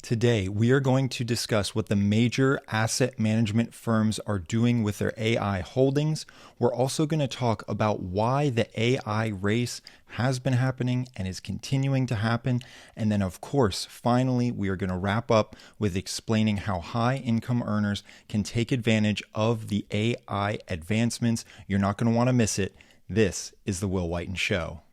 Today, we are going to discuss what the major asset management firms are doing with their AI holdings. We're also going to talk about why the AI race has been happening and is continuing to happen. And then, of course, finally, we are going to wrap up with explaining how high income earners can take advantage of the AI advancements. You're not going to want to miss it. This is The Will Whiten Show.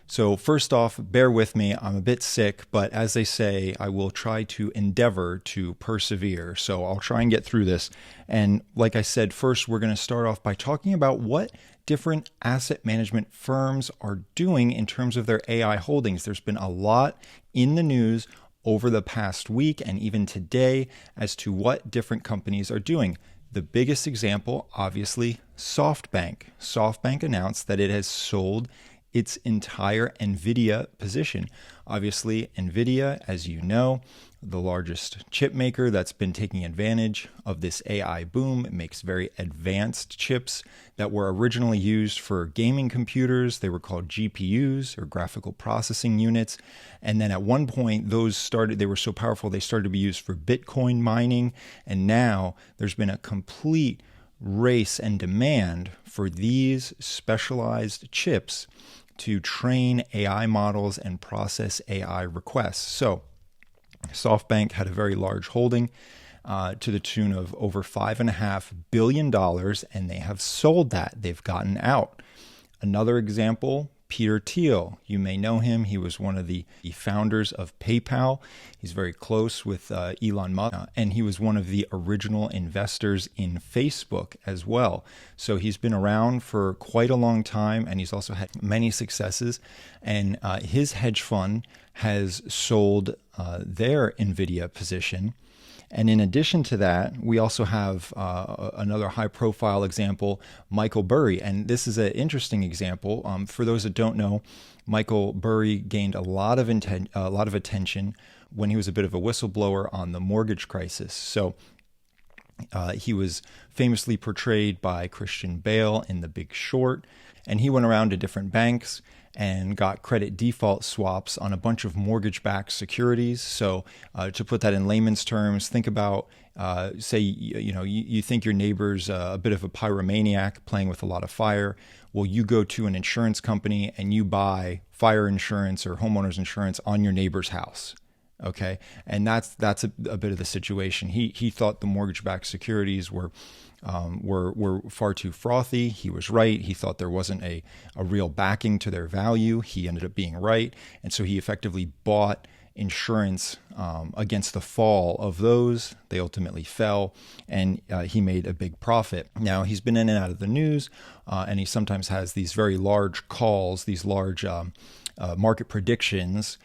So first off, bear with me. I'm a bit sick, but as they say, I will try to endeavor to persevere. So I'll try and get through this. And like I said, first, we're going to start off by talking about what different asset management firms are doing in terms of their AI holdings. There's been a lot in the news over the past week and even today as to what different companies are doing. The biggest example, obviously, SoftBank. SoftBank announced that it has sold its entire NVIDIA position. Obviously, NVIDIA, as you know, the largest chip maker that's been taking advantage of this AI boom. It makes very advanced chips that were originally used for gaming computers. They were called GPUs, or graphical processing units. And then at one point, they were so powerful, they started to be used for Bitcoin mining. And now there's been a complete race and demand for these specialized chips to train AI models and process AI requests. So SoftBank had a very large holding to the tune of over $5.5 billion, and they have sold that. They've gotten out. Another example, Peter Thiel. You may know him. He was one of the founders of PayPal. He's very close with Elon Musk, and he was one of the original investors in Facebook as well. So he's been around for quite a long time, and he's also had many successes. And his hedge fund has sold their NVIDIA position. And in addition to that, we also have another high-profile example, Michael Burry. And this is an interesting example. For those that don't know, Michael Burry gained a lot of attention when he was a bit of a whistleblower on the mortgage crisis. So he was famously portrayed by Christian Bale in The Big Short, and he went around to different banks and got credit default swaps on a bunch of mortgage-backed securities. So to put that in layman's terms, think about, say, you think your neighbor's a bit of a pyromaniac playing with a lot of fire. Well, you go to an insurance company and you buy fire insurance or homeowner's insurance on your neighbor's house. Okay, and that's a bit of the situation. He thought the mortgage-backed securities were far too frothy. He was right. He thought there wasn't a real backing to their value. He ended up being right, and so he effectively bought insurance against the fall of those. They ultimately fell, and he made a big profit. Now, he's been in and out of the news, and he sometimes has these very large calls, these large market predictions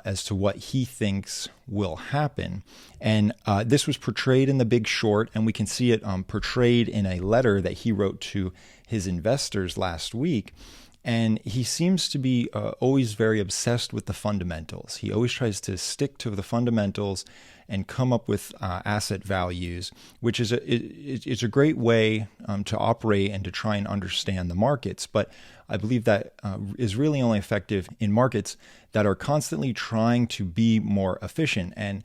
as to what he thinks will happen. And this was portrayed in The Big Short, and we can see it portrayed in a letter that he wrote to his investors last week. And he seems to be always very obsessed with the fundamentals. He always tries to stick to the fundamentals and come up with asset values, which is a great way to operate and to try and understand the markets. But I believe that is really only effective in markets that are constantly trying to be more efficient. And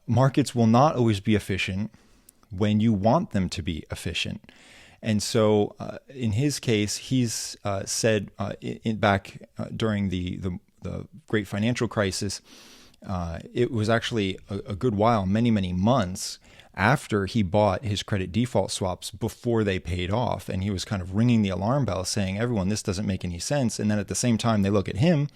markets will not always be efficient when you want them to be efficient. And so in his case, he's said back during the great financial crisis, it was actually a good while, many, many months after he bought his credit default swaps before they paid off. And he was kind of ringing the alarm bell saying, everyone, this doesn't make any sense. And then at the same time, they look at him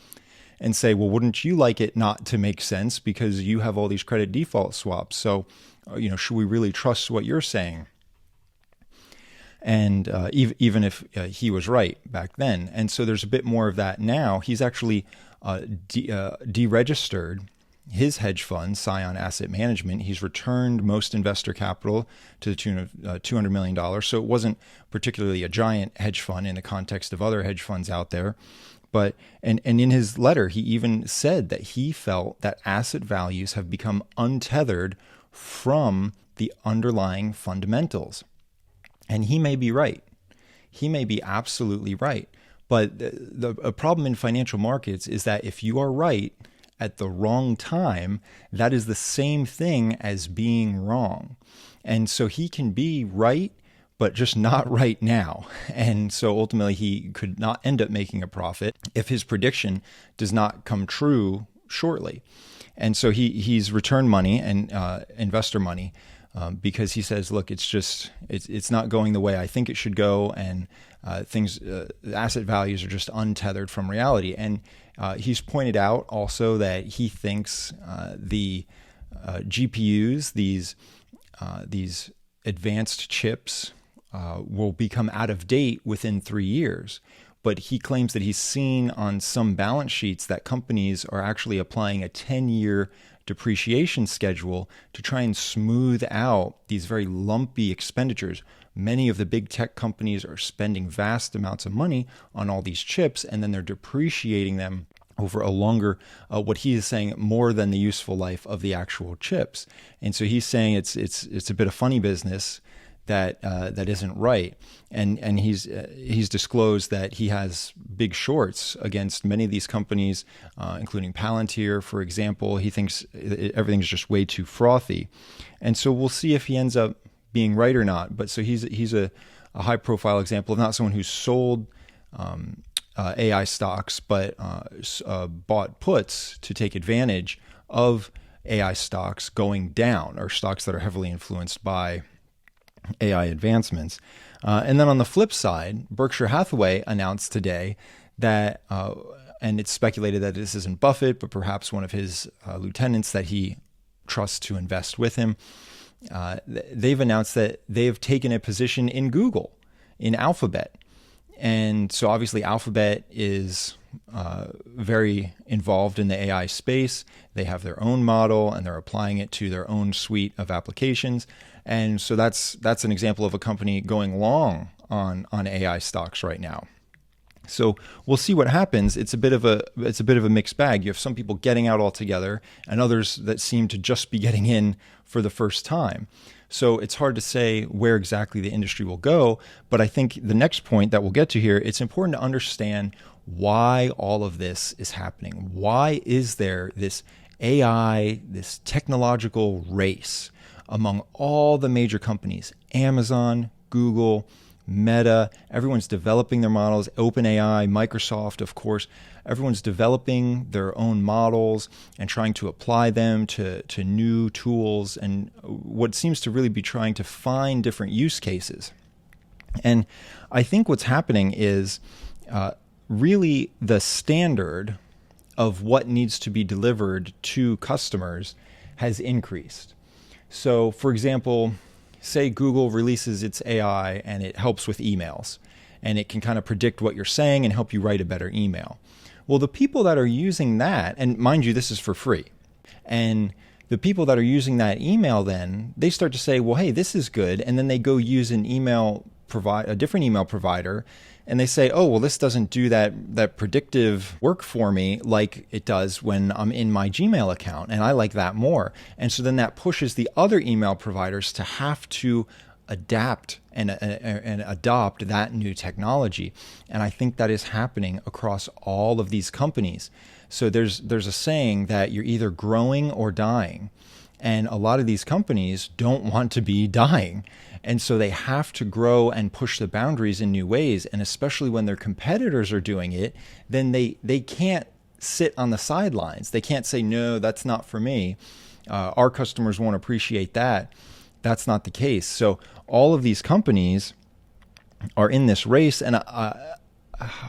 and say, well, wouldn't you like it not to make sense because you have all these credit default swaps? So, should we really trust what you're saying? And even if he was right back then. And so there's a bit more of that now. He's actually deregistered his hedge fund, Scion Asset Management. He's returned most investor capital to the tune of $200 million. So it wasn't particularly a giant hedge fund in the context of other hedge funds out there. But and in his letter, he even said that he felt that asset values have become untethered from the underlying fundamentals. And he may be right. He may be absolutely right. But the problem in financial markets is that if you are right at the wrong time, that is the same thing as being wrong. And so he can be right, but just not right now. And so ultimately he could not end up making a profit if his prediction does not come true shortly. And so he's returned money and investor money because he says, look, it's not going the way I think it should go, and asset values are just untethered from reality. And he's pointed out also that he thinks the GPUs, these advanced chips, will become out of date within 3 years. But he claims that he's seen on some balance sheets that companies are actually applying a 10-year depreciation schedule to try and smooth out these very lumpy expenditures. Many of the big tech companies are spending vast amounts of money on all these chips, and then they're depreciating them over a longer, what he is saying, more than the useful life of the actual chips. And so he's saying it's a bit of funny business that isn't right, and he's disclosed that he has big shorts against many of these companies, including Palantir, for example. He thinks everything's just way too frothy, and so we'll see if he ends up being right or not. But so he's a high profile example of not someone who's sold AI stocks, but bought puts to take advantage of AI stocks going down, or stocks that are heavily influenced by AI advancements. And then on the flip side, Berkshire Hathaway announced today that, and it's speculated that this isn't Buffett, but perhaps one of his lieutenants that he trusts to invest with him. They've announced that they have taken a position in Google, in Alphabet. And so obviously Alphabet is very involved in the AI space. They have their own model and they're applying it to their own suite of applications. And so that's an example of a company going long on AI stocks right now. So we'll see what happens. It's a bit of a mixed bag. You have some people getting out altogether, and others that seem to just be getting in for the first time. So it's hard to say where exactly the industry will go. But I think the next point that we'll get to here, it's important to understand why all of this is happening. Why is there this AI, this technological race among all the major companies? Amazon, Google, Meta, everyone's developing their models. OpenAI, Microsoft, of course, everyone's developing their own models and trying to apply them to new tools, and what seems to really be trying to find different use cases. And I think what's happening is really the standard of what needs to be delivered to customers has increased. So, for example, say Google releases its AI and it helps with emails, and it can kind of predict what you're saying and help you write a better email. Well, the people that are using that, and mind you, this is for free, and the people that are using that email, then they start to say, well, hey, this is good. And then they go use a different email provider, and they say, oh, well, this doesn't do that predictive work for me like it does when I'm in my Gmail account, and I like that more. And so then that pushes the other email providers to have to adapt and adopt that new technology. And I think that is happening across all of these companies. So there's a saying that you're either growing or dying. And a lot of these companies don't want to be dying. And so they have to grow and push the boundaries in new ways. And especially when their competitors are doing it, then they can't sit on the sidelines. They can't say, no, that's not for me. Our customers won't appreciate that. That's not the case. So all of these companies are in this race. And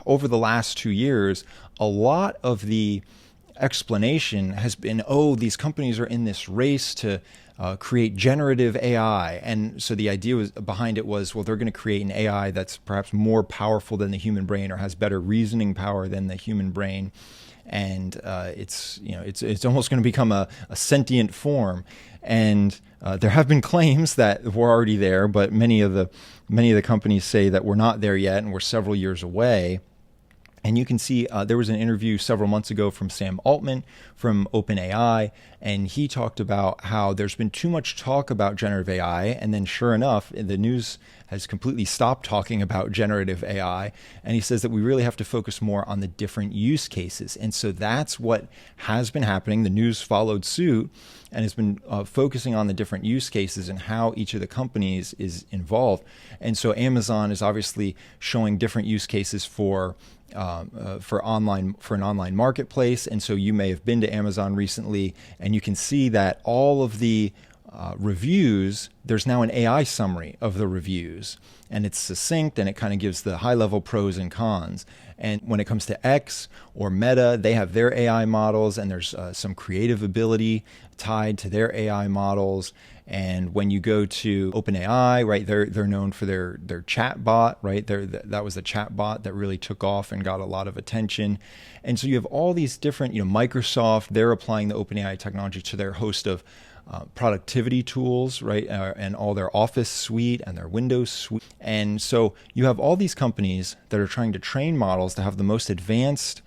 over the last 2 years, a lot of the explanation has been, oh, these companies are in this race to create generative AI. And so the idea behind it was, well, they're going to create an AI that's perhaps more powerful than the human brain, or has better reasoning power than the human brain. And it's almost going to become a sentient form. And there have been claims that we're already there, but many of the companies say that we're not there yet, and we're several years away. And you can see there was an interview several months ago from Sam Altman from OpenAI, and he talked about how there's been too much talk about generative AI, and then sure enough, the news has completely stopped talking about generative AI. And he says that we really have to focus more on the different use cases. And so that's what has been happening. The news followed suit and has been focusing on the different use cases and how each of the companies is involved. And so Amazon is obviously showing different use cases for an online marketplace. And so you may have been to Amazon recently, and you can see that all of the reviews, there's now an AI summary of the reviews, and it's succinct and it kind of gives the high level pros and cons. And when it comes to X or Meta, they have their AI models, and there's some creative ability tied to their AI models. And when you go to OpenAI, right, they're known for their chat bot, right? That was the chat bot that really took off and got a lot of attention. And so you have all these different, Microsoft, they're applying the OpenAI technology to their host of productivity tools, right? And all their Office suite and their Windows suite. And so you have all these companies that are trying to train models to have the most advanced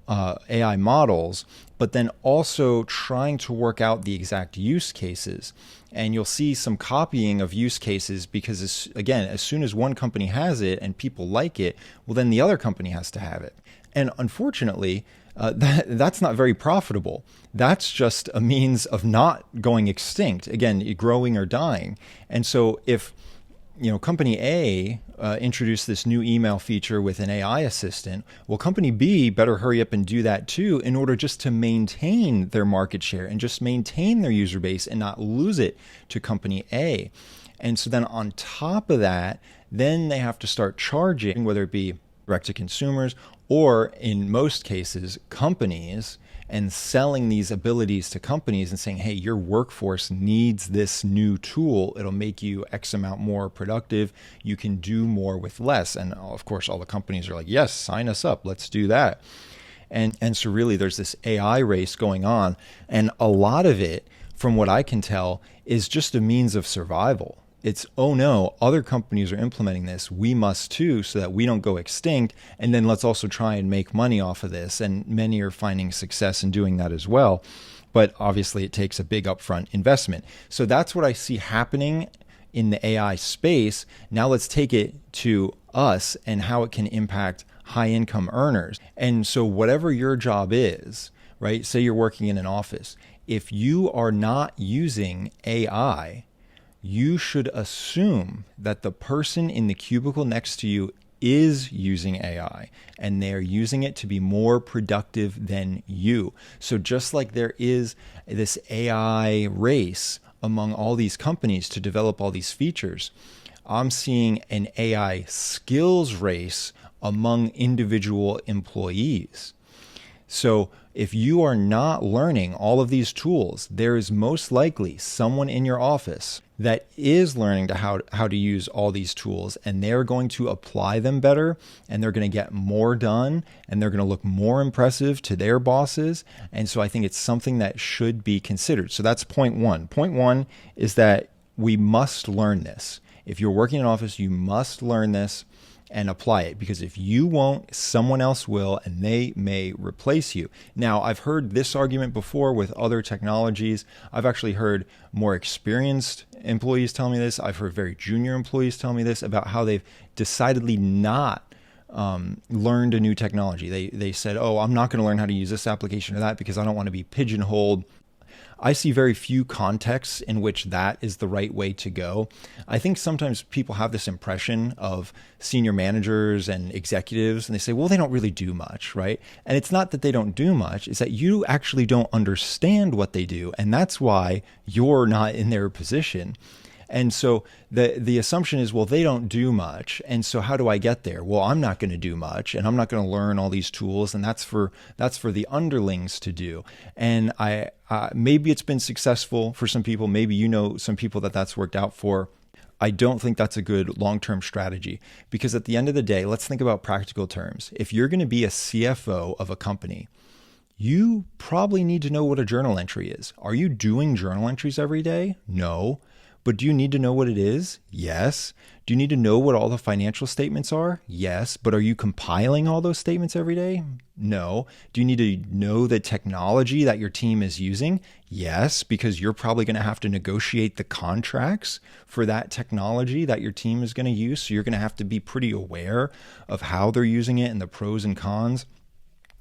AI models, but then also trying to work out the exact use cases. And you'll see some copying of use cases because, again, as soon as one company has it and people like it, well, then the other company has to have it. And unfortunately, that's not very profitable. That's just a means of not going extinct, again, growing or dying. And so if company A introduced this new email feature with an AI assistant, well, company B better hurry up and do that too in order just to maintain their market share and just maintain their user base and not lose it to company A. And so then on top of that, then they have to start charging, whether it be direct to consumers or in most cases, companies, and selling these abilities to companies and saying, hey, your workforce needs this new tool. It'll make you X amount more productive. You can do more with less. And of course, all the companies are like, yes, sign us up. Let's do that. And so really there's this AI race going on. And a lot of it, from what I can tell, is just a means of survival. It's, oh no, other companies are implementing this. We must too, so that we don't go extinct. And then let's also try and make money off of this. And many are finding success in doing that as well. But obviously it takes a big upfront investment. So that's what I see happening in the AI space. Now let's take it to us and how it can impact high income earners. And so whatever your job is, right? Say you're working in an office. If you are not using AI, you should assume that the person in the cubicle next to you is using AI and they're using it to be more productive than you. So just like there is this AI race among all these companies to develop all these features, I'm seeing an AI skills race among individual employees. So if you are not learning all of these tools, there is most likely someone in your office that is learning how to use all these tools, and they're going to apply them better, and they're going to get more done, and they're going to look more impressive to their bosses. And so I think it's something that should be considered. So that's point one. Point one is that we must learn this. If you're working in an office, you must learn this and apply it, because if you won't, someone else will, and they may replace you. Now, I've heard this argument before with other technologies. I've actually heard more experienced employees tell me this. I've heard very junior employees tell me this about how they've decidedly not learned a new technology. They said, oh, I'm not going to learn how to use this application or that because I don't want to be pigeonholed. I see very few contexts in which that is the right way to go. I think sometimes people have this impression of senior managers and executives, and they say, well, they don't really do much, right? And it's not that they don't do much, it's that you actually don't understand what they do. And that's why you're not in their position. And so the assumption is, well, they don't do much. And so how do I get there? Well, I'm not going to do much, and I'm not going to learn all these tools. And that's for the underlings to do. And maybe it's been successful for some people. Maybe some people that's worked out for. I don't think that's a good long-term strategy, because at the end of the day, let's think about practical terms. If you're going to be a CFO of a company, you probably need to know what a journal entry is. Are you doing journal entries every day? No. But do you need to know what it is? Yes. Do you need to know what all the financial statements are? Yes. But are you compiling all those statements every day? No. Do you need to know the technology that your team is using? Yes, because you're probably going to have to negotiate the contracts for that technology that your team is going to use. So you're going to have to be pretty aware of how they're using it and the pros and cons.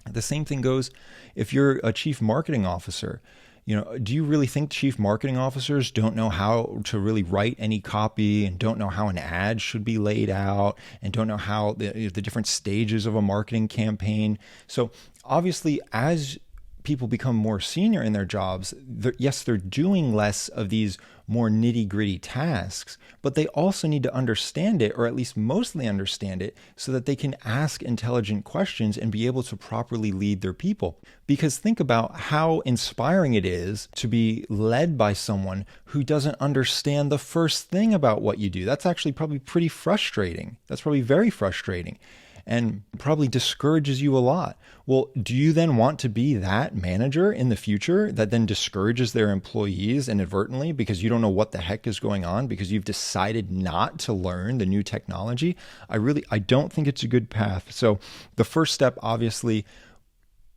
The same thing goes if you're a chief marketing officer. Do you really think chief marketing officers don't know how to really write any copy and don't know how an ad should be laid out and don't know how the different stages of a marketing campaign? So obviously, as people become more senior in their jobs, yes, they're doing less of these more nitty-gritty tasks, but they also need to understand it, or at least mostly understand it, so that they can ask intelligent questions and be able to properly lead their people. Because think about how inspiring it is to be led by someone who doesn't understand the first thing about what you do. That's actually probably pretty frustrating. That's probably very frustrating, and probably discourages you a lot. Well, do you then want to be that manager in the future that then discourages their employees inadvertently because you don't know what the heck is going on because you've decided not to learn the new technology? I don't think it's a good path. So the first step, obviously,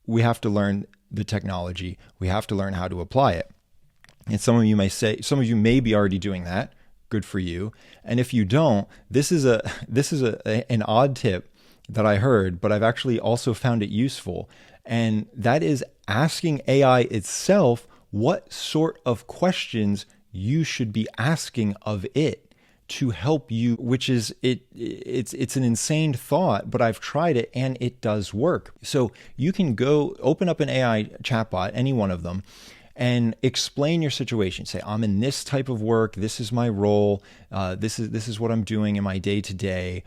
we have to learn the technology. We have to learn how to apply it. And some of you may be already doing that. Good for you. And if you don't, this is an odd tip that I heard, but I've actually also found it useful. And that is asking AI itself what sort of questions you should be asking of it to help you, which is it's an insane thought, but I've tried it and it does work. So you can go open up an AI chatbot, any one of them, and explain your situation. Say, I'm in this type of work. This is my role. This is what I'm doing in my day to day.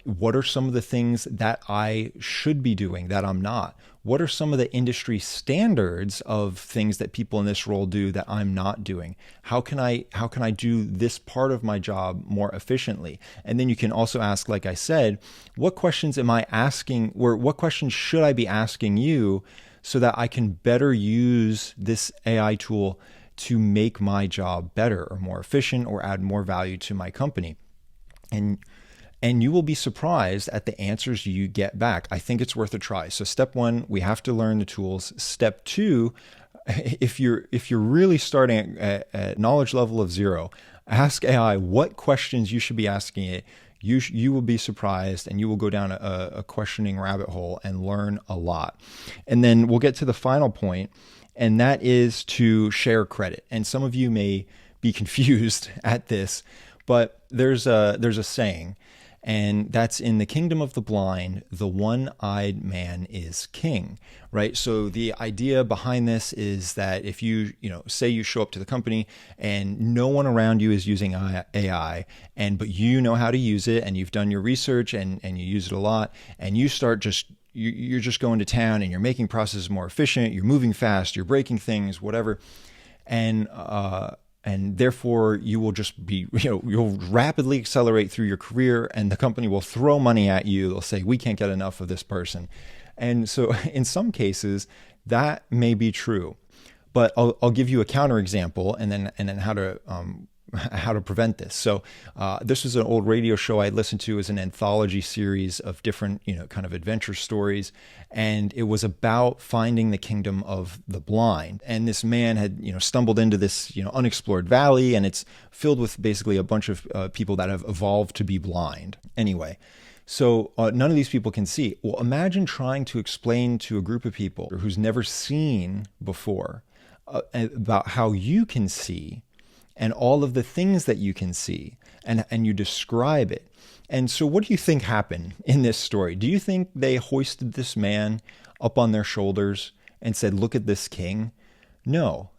What are some of the things that I should be doing that I'm not? What are some of the industry standards of things that people in this role do that I'm not doing? How can I do this part of my job more efficiently? And then you can also ask, like I said, what questions am I asking, or what questions should I be asking you, so that I can better use this AI tool to make my job better or more efficient or add more value to my company. And you will be surprised at the answers you get back. I think it's worth a try. So step one, we have to learn the tools. Step two, if you're really starting at knowledge level of 0, ask AI what questions you should be asking it. You will be surprised, and you will go down a questioning rabbit hole and learn a lot. And then we'll get to the final point, and that is to share credit. And some of you may be confused at this, but there's a saying, and that's in the kingdom of the blind, the one-eyed man is king, right? So the idea behind this is that if you say you show up to the company and no one around you is using AI, but you know how to use it and you've done your research and you use it a lot, and you start you're just going to town and you're making processes more efficient, you're moving fast, you're breaking things, whatever, and therefore you will just be, you'll rapidly accelerate through your career, and the company will throw money at you. They'll say, we can't get enough of this person. And so in some cases that may be true, but I'll give you a counterexample and then how to prevent this. So this was an old radio show I listened to as an anthology series of different, kind of adventure stories. And it was about finding the kingdom of the blind. And this man had, stumbled into this, unexplored valley, and it's filled with basically a bunch of people that have evolved to be blind. Anyway, so none of these people can see. Well, imagine trying to explain to a group of people who's never seen before about how you can see and all of the things that you can see, and you describe it. And so what do you think happened in this story? Do you think they hoisted this man up on their shoulders and said, look at this king? No.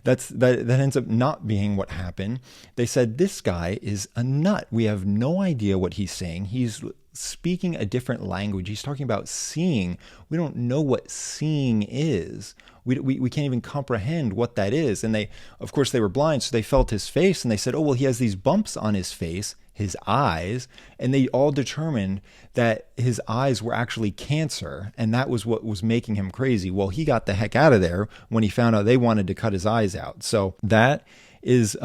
That ends up not being what happened. They said, this guy is a nut. We have no idea what he's saying. He's speaking a different language. He's talking about seeing. We don't know what seeing is. We can't even comprehend what that is. And of course they were blind, so they felt his face and they said, oh, well, he has these bumps on his face, his eyes. And they all determined that his eyes were actually cancer. And that was what was making him crazy. Well, he got the heck out of there when he found out they wanted to cut his eyes out. So that is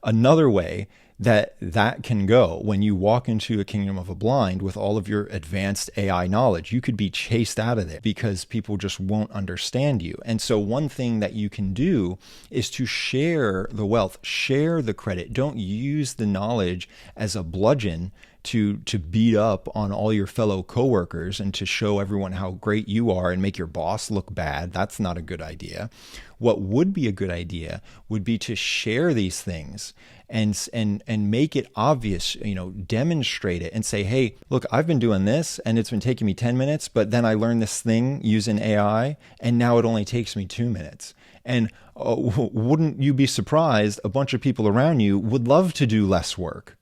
another way that can go. When you walk into a kingdom of a blind with all of your advanced AI knowledge, you could be chased out of it because people just won't understand you. And so one thing that you can do is to share the wealth, share the credit. Don't use the knowledge as a bludgeon to beat up on all your fellow coworkers and to show everyone how great you are and make your boss look bad. That's not a good idea. What would be a good idea would be to share these things and make it obvious, demonstrate it and say, hey, look, I've been doing this and it's been taking me 10 minutes, but then I learned this thing using AI and now it only takes me 2 minutes. And wouldn't you be surprised? A bunch of people around you would love to do less work.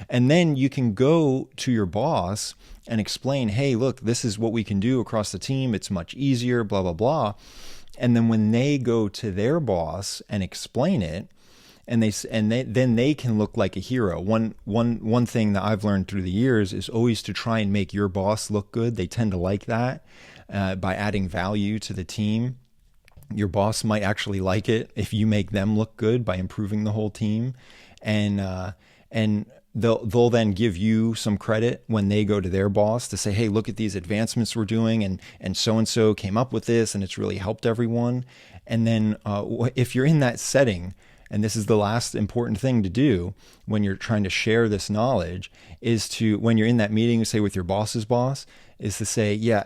And then you can go to your boss and explain, hey, look, this is what we can do across the team. It's much easier, blah, blah, blah. And then when they go to their boss and explain it, then they can look like a hero. One thing that I've learned through the years is always to try and make your boss look good. They tend to like that by adding value to the team. Your boss might actually like it if you make them look good by improving the whole team, and they'll then give you some credit when they go to their boss to say, hey, look at these advancements we're doing, and so came up with this, and it's really helped everyone. And then if you're in that setting, and this is the last important thing to do when you're trying to share this knowledge, is to, when you're in that meeting, say with your boss's boss, is to say, yeah,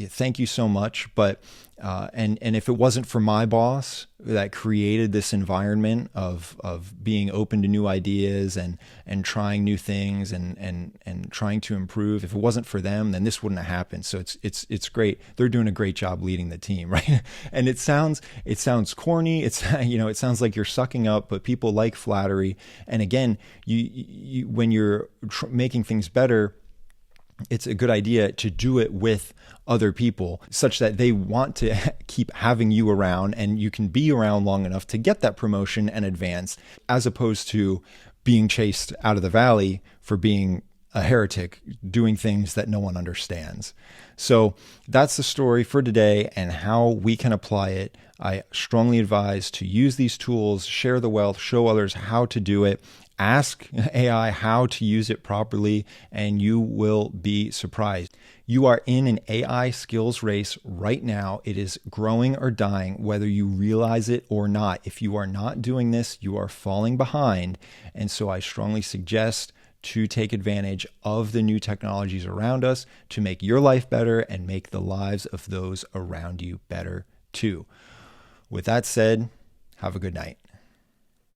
thank you so much, but and if it wasn't for my boss that created this environment of being open to new ideas and trying new things and trying to improve, if it wasn't for them, then this wouldn't have happened. So it's great. They're doing a great job leading the team, right? And it sounds corny. It sounds like you're sucking up, but people like flattery. And again, you when you're making things better, it's a good idea to do it with other people such that they want to keep having you around and you can be around long enough to get that promotion and advance, as opposed to being chased out of the valley for being a heretic, doing things that no one understands. So that's the story for today and how we can apply it. I strongly advise to use these tools, share the wealth, show others how to do it. Ask AI how to use it properly, and you will be surprised. You are in an AI skills race right now. It is growing or dying, whether you realize it or not. If you are not doing this, you are falling behind. And so I strongly suggest to take advantage of the new technologies around us to make your life better and make the lives of those around you better too. With that said, have a good night.